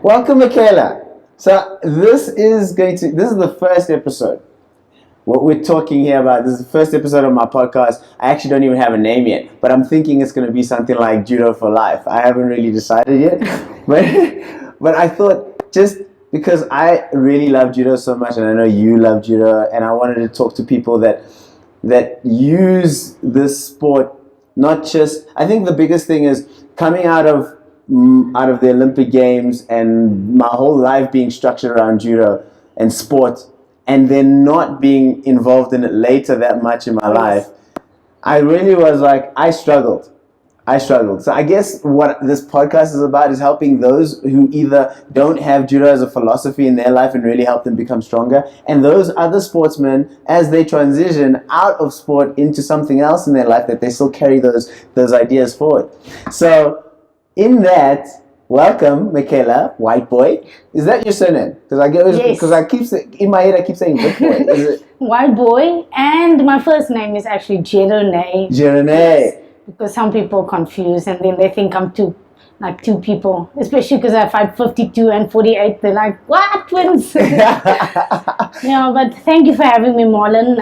Welcome, Michaela. So this is the first episode. What we're talking here about, this is the first episode of my podcast. I actually don't even have a name yet, but I'm thinking it's going to be something like Judo for Life. I haven't really decided yet, but I thought, just because I really love Judo so much, and I know you love Judo, and I wanted to talk to people that use this sport, not just, I think the biggest thing is coming out of the Olympic Games and my whole life being structured around Judo and sport, and then not being involved in it later that much in my life. I really was like, I struggled. So I guess what this podcast is about is helping those who either don't have Judo as a philosophy in their life and really help them become stronger, and those other sportsmen, as they transition out of sport into something else in their life, that they still carry those ideas forward. So in that, welcome, Michaela, Whitebooi. Is that your surname? Because I keep in my head I keep saying Whitebooi. Is it Whitebooi, and my first name is actually Geronay. Geronay. Because some people confuse and then they think I'm two people. Especially because I fight 52 and 48. They're like, what, twins? Yeah, but thank you for having me, Marlon.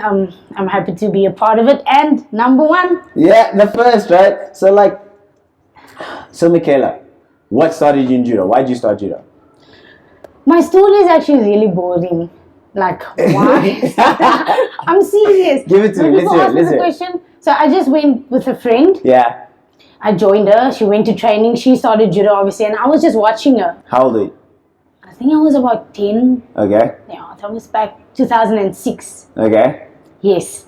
I'm happy to be a part of it. And number one. Yeah, the first, right? So Michaela, what started you in Judo? Why did you start Judo? My story is actually really boring. Like, why? I'm serious. Give it to me. Let's hear the question. So I just went with a friend. Yeah. I joined her. She went to training. She started Judo, obviously, and I was just watching her. How old are you? I think I was about 10. Okay. Yeah, that was back 2006. Okay. Yes.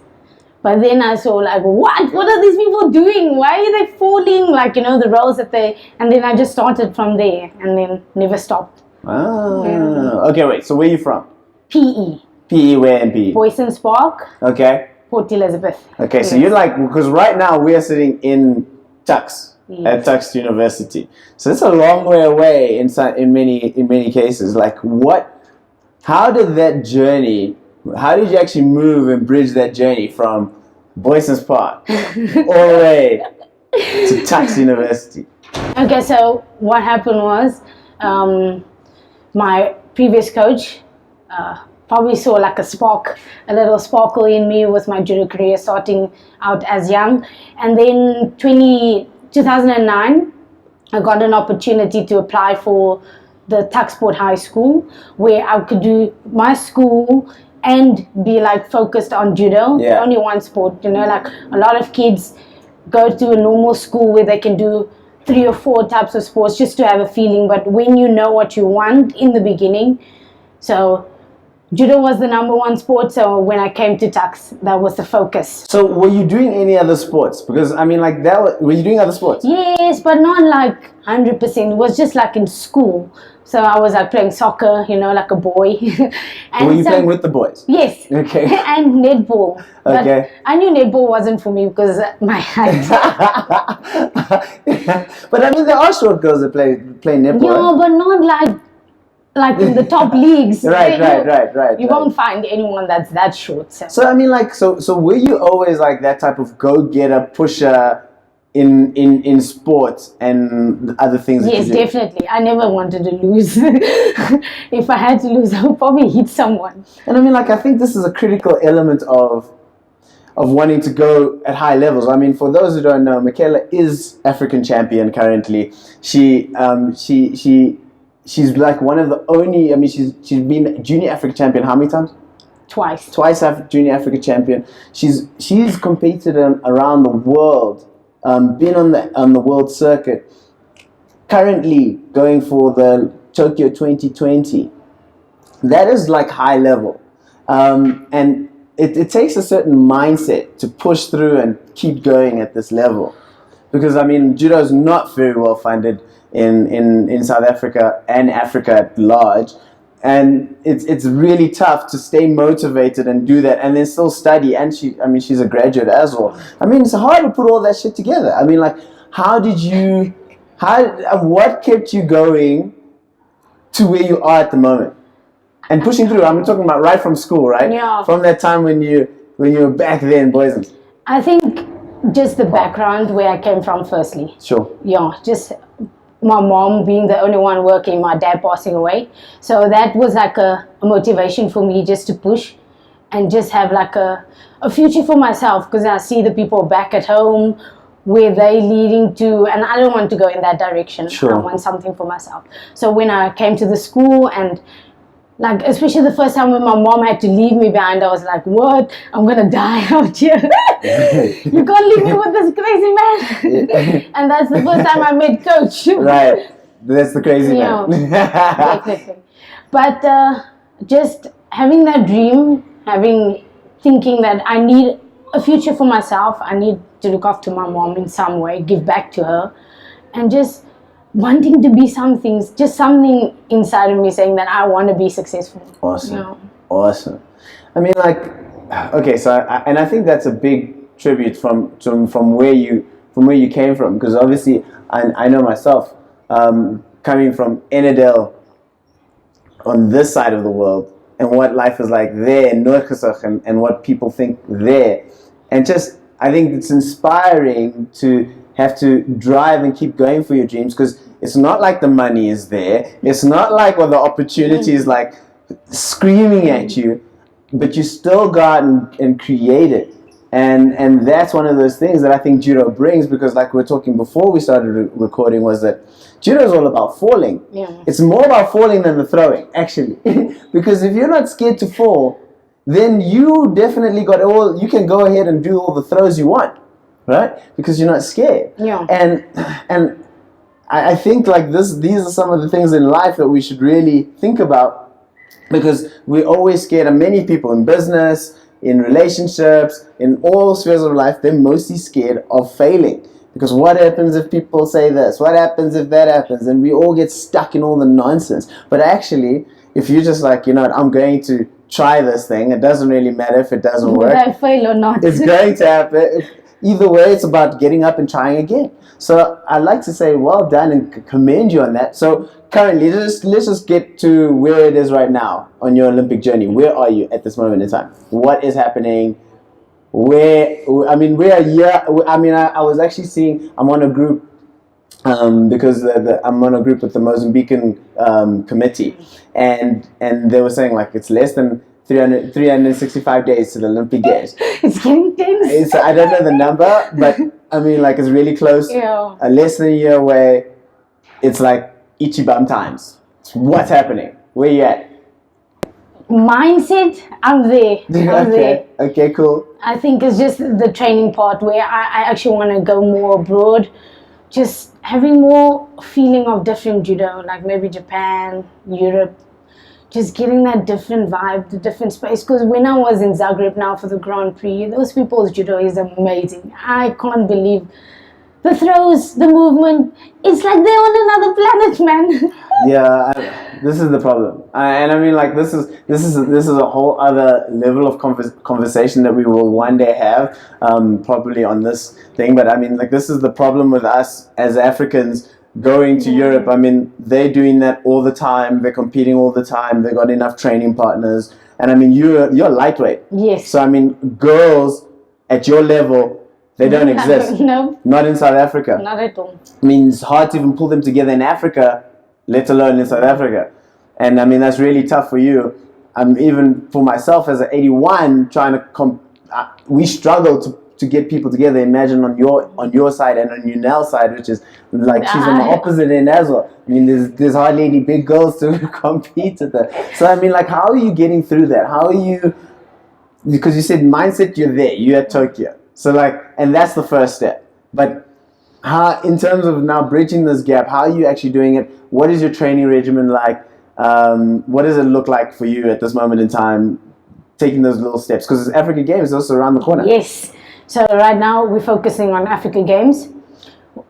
But then I saw like, what are these people doing? Why are they falling? Like, the roles that and then I just started from there and then never stopped. Ah. Yeah. Okay, wait. So where are you from? PE. PE, where in PE? Boyson's Park. Okay. Port Elizabeth. Okay, yes. So you're like, because right now we are sitting in Tux, yes, at Tux University. So it's a long way away in many cases. Like how did you actually move and bridge that journey from Boyson's Park all the way to Tux University? Okay, so what happened was my previous coach probably saw like a little sparkle in me with my judo career starting out as young. And then 2009, I got an opportunity to apply for the Tuxport High School, where I could do my school and be like focused on judo. Yeah. Only one sport, like a lot of kids go to a normal school where they can do 3 or 4 types of sports just to have a feeling. But when you know what you want in the beginning, so Judo was the number one sport, so when I came to Tux, that was the focus. So were you doing any other sports? Because I mean, like were you doing other sports? Yes, but not like 100%. It was just like in school. So I was like playing soccer, like a boy. And were you playing with the boys? Yes. Okay. And netball. Okay. But I knew netball wasn't for me because my height. But I mean, there are short girls that play netball. Yeah, but not like in the top leagues. Right. You won't find anyone that's that short. So I mean, like, so were you always like that type of go-getter, pusher in sports and other things? Yes, definitely. I never wanted to lose. If I had to lose, I would probably hit someone. And I mean, like, I think this is a critical element of wanting to go at high levels. I mean, for those who don't know, Michaela is African champion currently. She's like one of the only, I mean, she's been junior Africa champion how many times? Twice Junior Africa champion. She's competed around the world, been on the world circuit. Currently going for the Tokyo 2020. That is like high level. And it takes a certain mindset to push through and keep going at this level. Because I mean, judo is not very well funded in South Africa and Africa at large, and it's really tough to stay motivated and do that and then still study. And she's a graduate as well. I mean, it's hard to put all that shit together. I mean, like, what kept you going to where you are at the moment and pushing through? I'm talking about right from school, right? Yeah. From that time when you were back there in Boysons. I think just the background where I came from firstly. Sure. Yeah, just my mom being the only one working, my dad passing away. So that was like a motivation for me just to push and just have like a future for myself, because I see the people back at home where they leading to, and I don't want to go in that direction. Sure. I want something for myself. So when I came to the school, and like especially the first time when my mom had to leave me behind, I was like, what? I'm gonna die out here. You can't leave me with this crazy man. And that's the first time I met coach. Right. That's the crazy Yeah, man. definitely. But just having that dream, thinking that I need a future for myself, I need to look after my mom in some way, give back to her, and just wanting to be something, just something inside of me saying that I want to be successful. Awesome. You know? Awesome. I mean, like, okay, so I think that's a big tribute from where you came from, because obviously I know myself, coming from Enedel on this side of the world, and what life is like there in Noordgesig, and what people think there, and just I think it's inspiring to have to drive and keep going for your dreams, because it's not like the money is there, it's not like the opportunity is like screaming at you, but you still go out and create it. And that's one of those things that I think judo brings, because like we were talking before we started recording, was that judo is all about falling. Yeah. It's more about falling than the throwing, actually. Because if you're not scared to fall, then you definitely you can go ahead and do all the throws you want, right? Because you're not scared. Yeah. And I think like these are some of the things in life that we should really think about, because we're always scared, and many people in business, in relationships, in all spheres of life, they're mostly scared of failing. Because what happens if people say this? What happens if that happens? And we all get stuck in all the nonsense. But actually, if you're just like, you know what, I'm going to try this thing, it doesn't really matter if it doesn't work. Whether I fail or not. It's going to happen. Either way, it's about getting up and trying again. So I'd like to say well done and commend you on that. So currently, let's just get to where it is right now on your Olympic journey. Where are you at this moment in time? What is happening? I was actually seeing, I'm on a group, because I'm on a group with the Mozambican committee, and they were saying like it's less than 365 days to the Olympic Games. It's getting tense. I don't know the number, but I mean like it's really close. Yeah. Less than a year away. It's like Ichibam times. What's happening? Where you at? Mindset, I'm there. I'm there. Okay, cool. I think it's just the training part where I actually want to go more abroad, just having more feeling of different judo, like maybe Japan, Europe, just getting that different vibe, the different space. Because when I was in Zagreb now for the Grand Prix, those people's judo is amazing. I can't believe the throws, the movement. It's like they're on another planet, man. Yeah, this is the problem, and I mean, like this is a whole other level of conversation that we will one day have, probably on this thing. But I mean, like this is the problem with us as Africans going to Europe. I mean, they're doing that all the time. They're competing all the time. They got enough training partners, and I mean, you're lightweight. Yes. So I mean, girls at your level, they don't exist. No. Not in South Africa. Not at all. I mean, it's hard to even pull them together in Africa, let alone in South Africa. And I mean, that's really tough for you. Even for myself as an 81, trying to we struggle to get people together. Imagine on your side and on Yunel's side, which is like she's on the opposite end as well. I mean, there's hardly any big girls to compete with her. So I mean, like, how are you getting through that? How are you? Because you said mindset, you're there, you're at Tokyo. So like, and that's the first step. But how, in terms of now bridging this gap, how are you actually doing it? What is your training regimen like? What does it look like for you at this moment in time, taking those little steps? Because Africa Games is also around the corner. Yes. So right now we're focusing on Africa Games,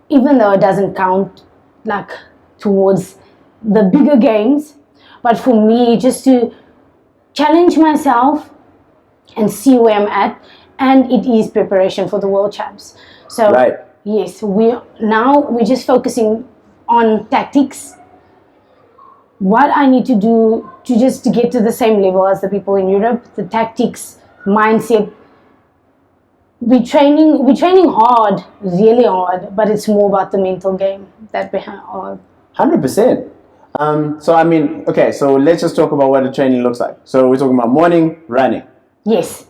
even though it doesn't count like towards the bigger games. But for me, just to challenge myself and see where I'm at. And it is preparation for the World Champs. So right. Yes, we're just focusing on tactics. What I need to do to get to the same level as the people in Europe, the tactics, mindset. We're training hard, really hard, but it's more about the mental game. that behind all. 100%. So I mean, okay, so let's just talk about what the training looks like. So we're talking about morning running. Yes.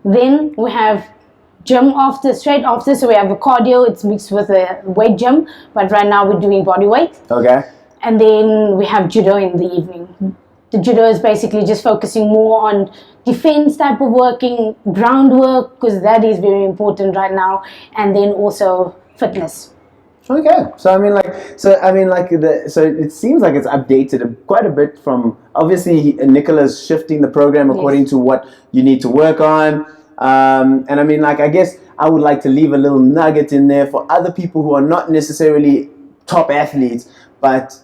Then we have gym straight after. So we have a cardio. It's mixed with a weight gym. But right now we're doing body weight. Okay. And then we have judo in the evening. The judo is basically just focusing more on defense type of working, groundwork, because that is very important right now. And then also fitness. Okay, so it seems like it's updated quite a bit from, obviously Nicola's shifting the program according to what you need to work on, and I mean, like, I guess I would like to leave a little nugget in there for other people who are not necessarily top athletes, but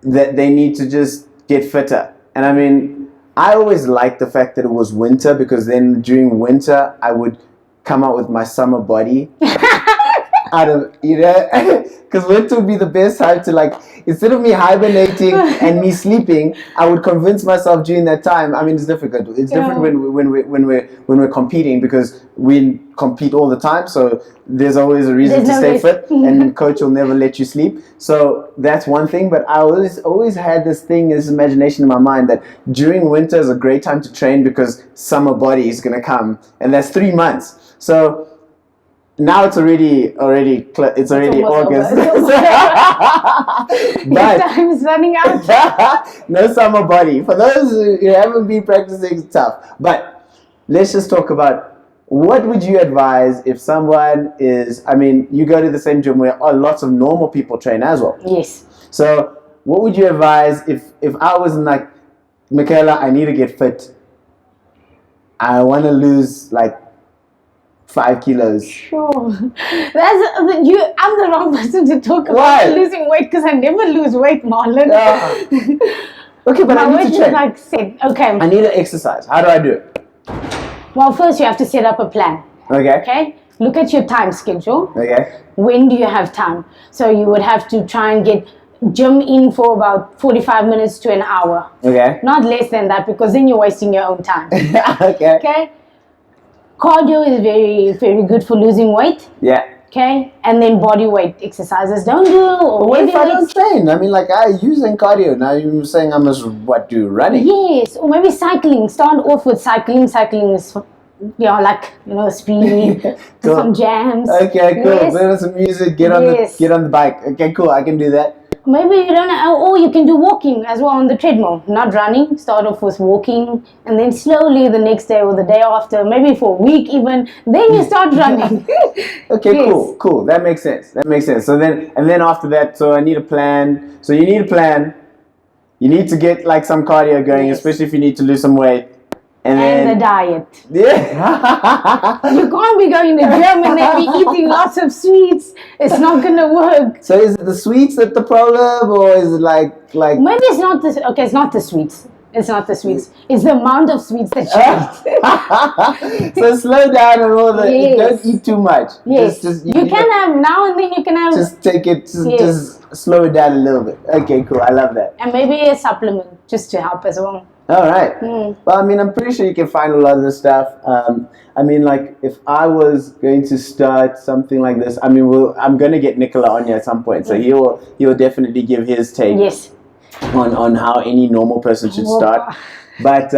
that they need to just get fitter. And I mean, I always liked the fact that it was winter, because then during winter I would come out with my summer body. Out of, because winter would be the best time to, like, instead of me hibernating and me sleeping, I would convince myself during that time. I mean, it's difficult. It's different when we're competing, because we compete all the time. So there's always a reason to stay fit, and coach will never let you sleep. So that's one thing. But I always had this imagination in my mind that during winter is a great time to train, because summer body is gonna come, and that's 3 months. So now it's already August. But time is running out. no summer body. For those who haven't been practicing, it's tough. But let's just talk about, what would you advise if someone is, I mean, you go to the same gym where lots of normal people train as well. Yes. So what would you advise if I was like, Michaela, I need to get fit. I want to lose like 5 kilos. Sure. I'm the wrong person to talk about losing weight, because I never lose weight, Marlon. Okay, but my I need weight to train. is like set. Okay. I need to exercise. How do I do it? Well, first you have to set up a plan. Okay. Okay. Look at your time schedule. Okay. When do you have time? So you would have to try and get gym in for about 45 minutes to an hour. Okay. Not less than that, because then you're wasting your own time. Okay. Okay. Cardio is very, very good for losing weight. Yeah. Okay. And then body weight exercises. Don't do. What if I don't train? I mean, like, I using cardio. Now you're saying I must do running. Yes, or maybe cycling. Start off with cycling. Cycling is, speed. Cool. Some jams. Okay, cool. Yes. Put on some music. Get on the bike. Okay, cool. I can do that. Maybe you don't, or you can do walking as well on the treadmill. Not running. Start off with walking, and then slowly the next day or the day after, maybe for a week even, then you start running. Okay, Yes. cool. That makes sense. So then after that, so I need a plan. So you need a plan. You need to get like some cardio going, Yes. especially if you need to lose some weight. And then the diet. Yeah. You can't be going to gym and then be eating lots of sweets. It's not gonna work. So is it the sweets that the problem, or is it like? Maybe it's not the it's not the sweets. It's not the sweets. It's the amount of sweets that you eat. So slow down and all that. Yes. Don't eat too much. Yes. You can have now and then. You can have. Just take it. Just slow it down a little bit. Okay, cool. I love that. And maybe a supplement just to help as well. All right. Well, I mean, I'm pretty sure you can find a lot of this stuff. I mean, like, if I was going to start something like this, I mean, I'm going to get Nicola on here at some point, so he will definitely give his take on how any normal person should start. But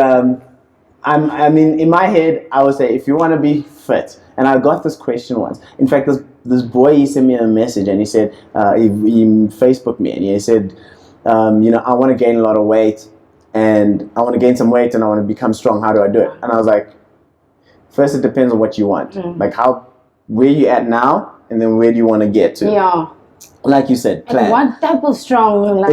I mean, in my head, I would say, if you want to be fit, and I got this question once. In fact, this boy, he sent me a message, and he said, he Facebooked me, and he said, I want to gain a lot of weight, and I want to gain some weight, and I want to become strong. How do I do it? And I was like, first, it depends on what you want. Like, where you at now, and then where do you want to get to? Yeah. Like you said, plan. And what type of strong,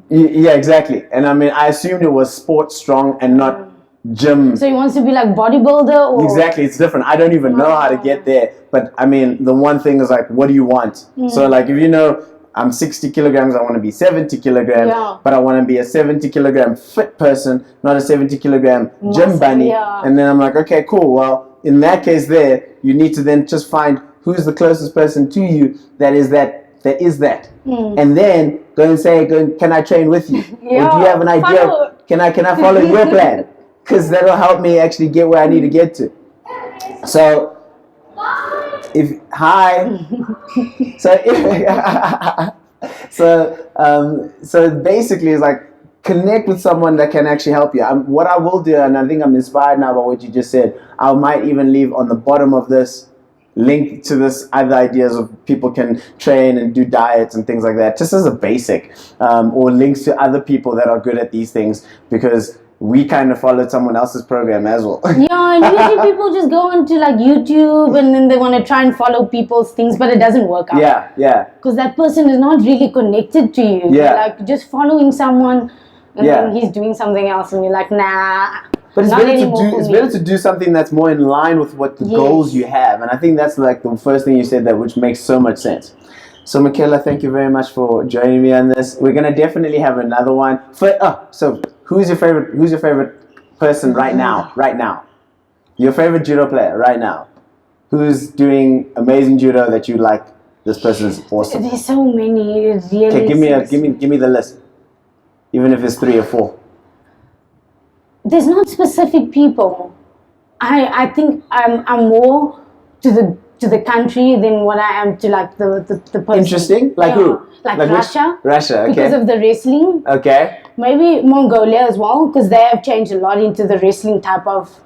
Yeah, exactly. And I mean, I assumed it was sports strong and not gym. So he wants to be like bodybuilder, or? Exactly, it's different. I don't even know how to get there. But I mean, the one thing is like, what do you want? So like, if you know, I'm 60 kilograms, I want to be 70 kilograms, but I want to be a 70 kilogram fit person, not a 70 kilogram gym bunny. And then I'm like, okay, cool. Well, in that case there, you need to then just find who's the closest person to you that is that. And then go and say, can I train with you? Or do you have an idea? Can I follow your plan? Because that'll help me actually get where I need to get to. So if hi, so so basically, it's like connect with someone that can actually help you. What I will do, and I think I'm inspired now by what you just said. I might even leave on the bottom of this link to this other ideas of people can train and do diets and things like that, just as a basic, or links to other people that are good at these things, because we kind of followed someone else's program as well. Yeah, and usually people just go onto like YouTube and then they want to try and follow people's things, but it doesn't work out. Yeah. Because that person is not really connected to you. Yeah. You're like just following someone and then he's doing something else and you're like, nah. But it's not better anymore to do. for It's me. better to do something that's more in line with what the goals you have, and I think that's like the first thing you said that, which makes so much sense. So Michaela, thank you very much for joining me on this. We're gonna definitely have another one. So who's your favorite? Who's your favorite person right now? Right now, your favorite judo player right now. Who's doing amazing judo that you like? This person's awesome. There's so many. It really Okay, give me the list. Even if it's 3 or 4. There's not specific people. I think I'm more to the country than what I am to like the person. Interesting. Like who? Like which? Russia. Russia. Okay. Because of the wrestling. Okay. Maybe Mongolia as well, because they have changed a lot into the wrestling type of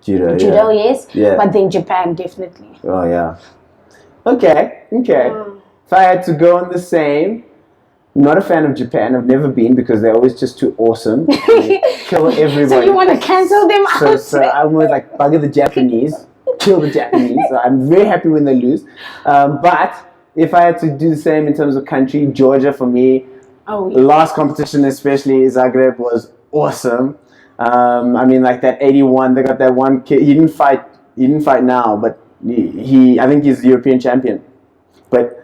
Judo. judo, yes. Yeah. But then Japan, definitely. Oh yeah. Okay. If I had to go on the same, not a fan of Japan. I've never been because they're always just too awesome. They kill everybody. So you want to cancel them out? So I'm always like bugger the Japanese, kill the Japanese. So I'm very happy when they lose. But if I had to do the same in terms of country, Georgia for me. Oh, yeah. The last competition, especially Zagreb, was awesome. I mean, like that 81, they got that one kid. He didn't fight now, but he I think he's the European champion. But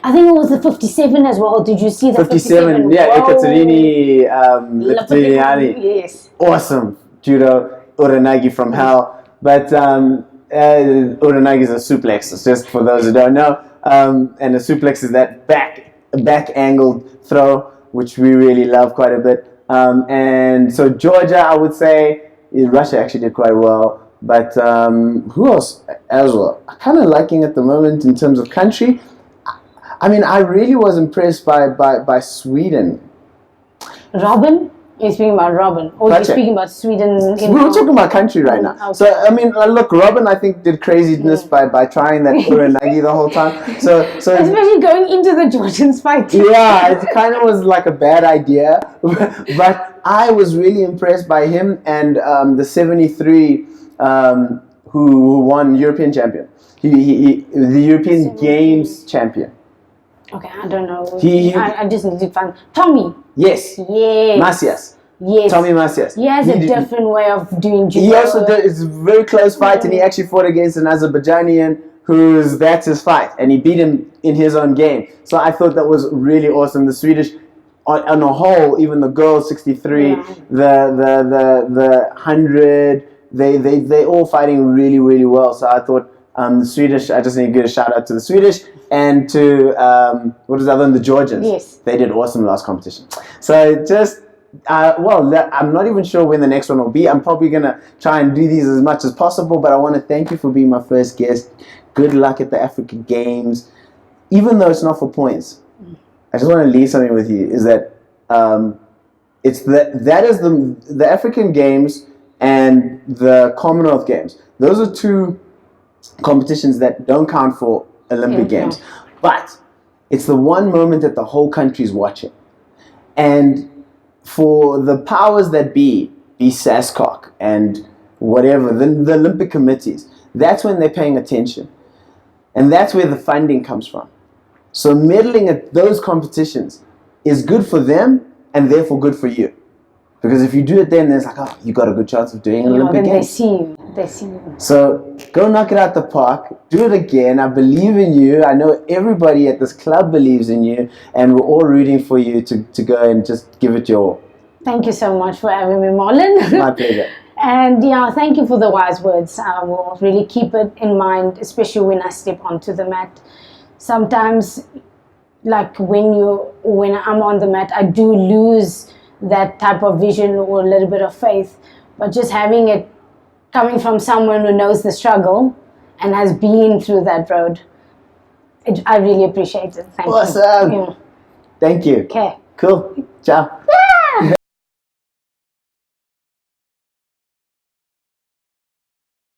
I think it was the 57 as well. Did you see the 57? Yeah, Whoa. Ekaterini Liptiniani. Yes. Awesome judo, uranagi from hell. But uranagi is a suplex, it's just for those who don't know. And a suplex is that back angled throw, which we really love quite a bit. And so Georgia, I would say, Russia actually did quite well. But who else as well? I'm kind of liking at the moment in terms of country. I mean, I really was impressed by Sweden. Robin? You're speaking about Robin. Or you're speaking about Sweden? We're talking about country right now. Okay. So, I mean, look, Robin, I think, did craziness by trying that uranagi the whole time. So especially going into the Georgians fight. Yeah, it kind of was like a bad idea. But I was really impressed by him and the 73 who won European champion. He the European Games champion. Okay, I don't know. I just need to find Tommy. Yes. Yes. Macias. Yes. Tommy Macias. He has a different way of doing judo. He also did, it's a very close fight, and he actually fought against an Azerbaijani that's his fight, and he beat him in his own game. So I thought that was really awesome. The Swedish, on a whole, even the girls 63, the 100, they all fighting really, really well. So I thought the Swedish, I just need to give a shout out to the Swedish and to what is the other one, the Georgians. Yes, they did awesome last competition. So just I'm not even sure when the next one will be. I'm probably gonna try and do these as much as possible. But I want to thank you for being my first guest. Good luck at the African Games, even though it's not for points. I just want to leave something with you. Is that that is the African Games and the Commonwealth Games. Those are two competitions that don't count for Olympic Games, but it's the one moment that the whole country's watching, and for the powers that be SASCOC and whatever the Olympic committees, that's when they're paying attention, and that's where the funding comes from. So meddling at those competitions is good for them and therefore good for you. Because if you do it then, it's like, oh, you got a good chance of doing an Olympic Games. They see you. So go knock it out the park. Do it again. I believe in you. I know everybody at this club believes in you. And we're all rooting for you to go and just give it your all. Thank you so much for having me, Marlon. My pleasure. And thank you for the wise words. I will really keep it in mind, especially when I step onto the mat. Sometimes, like when I'm on the mat, I do lose that type of vision or a little bit of faith, but just having it coming from someone who knows the struggle and has been through that road. I really appreciate it. Thank you. Awesome. Yeah. Thank you. Okay. Cool. Ciao.